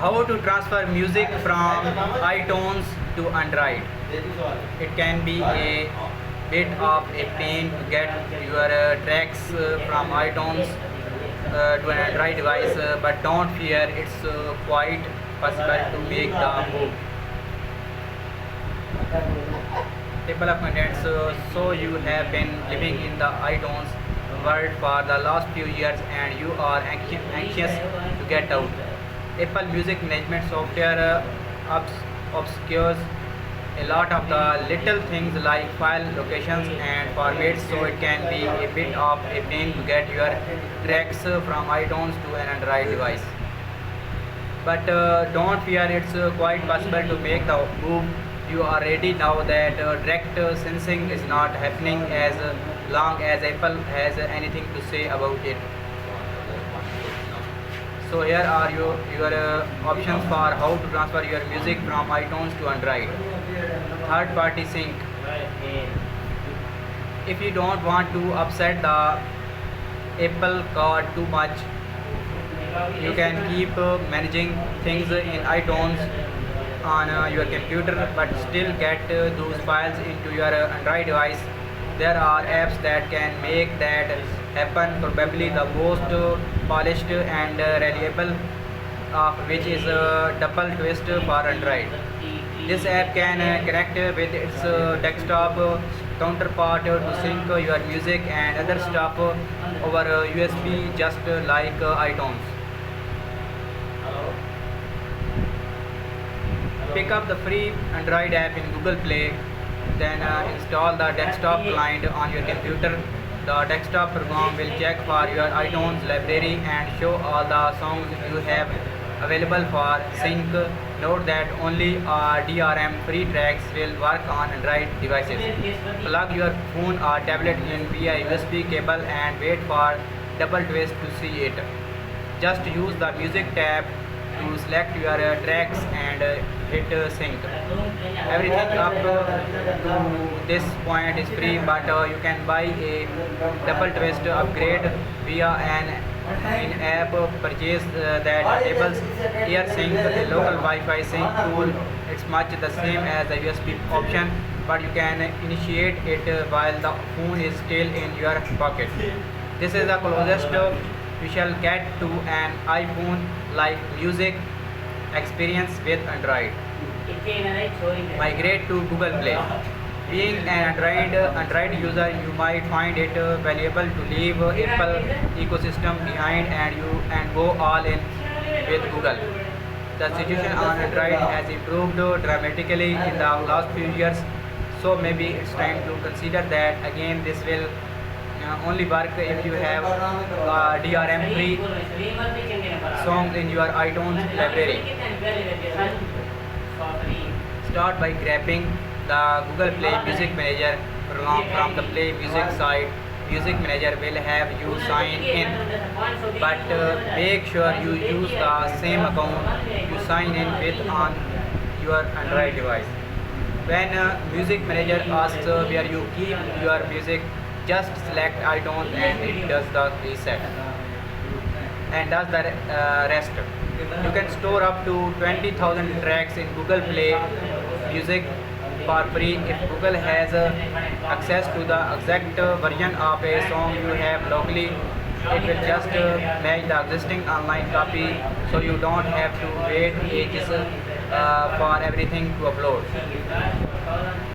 How to transfer music from iTunes to Android? It can be a bit of a pain to get your tracks from iTunes to an Android device, but don't fear, it's quite possible to make the move. Table of contents. So you have been living in the iTunes world for the last few years and you are anxious to get out. Apple Music Management software obscures a lot of the little things like file locations and formats, so it can be a bit of a pain to get your tracks from iTunes to an Android device. But don't fear, it's quite possible to make the move. You are ready now that direct sensing is not happening as long as Apple has anything to say about it. So here are your options for how to transfer your music from iTunes to Android. Third party sync. If you don't want to upset the Apple card too much, you can keep managing things in iTunes on your computer but still get those files into your Android device. There are apps that can make that happen, probably the most polished and reliable of which is Double Twist for Android. This app can connect with its desktop counterpart to sync your music and other stuff over USB just like iTunes. Pick up the free Android app in Google Play, then install the desktop client on your computer. The desktop program will check for your iTunes library and show all the songs you have available for sync. Note that only DRM free tracks will work on Android devices. Plug your phone or tablet in via USB cable and wait for Double Twist to see it. Just use the music tab to select your tracks and hit sync. Everything up to this point is free, but you can buy a Double Twist upgrade via an in-app purchase that enables AirSync, a local Wi-Fi sync tool. It's much the same as the USB option, but you can initiate it while the phone is still in your pocket. This is the closest we shall get to an iPhone-like music experience with Android. Migrate to Google Play. Being an Android user, you might find it valuable to leave Apple ecosystem behind and go all in with Google. The situation on Android has improved dramatically in the last few years, so maybe it's time to consider that again. This will only work if you have DRM free songs in your iTunes library. Start by grabbing the Google Play Music Manager from the Play Music site. Music Manager will have you sign in, but make sure you use the same account you sign in with on your Android device. When Music Manager asks where you keep your music, just select iTunes and it does the reset and does the rest. You can store up to 20,000 tracks in Google Play Music for free. If Google has access to the exact version of a song you have locally, it will just match the existing online copy, so you don't have to wait ages for everything to upload.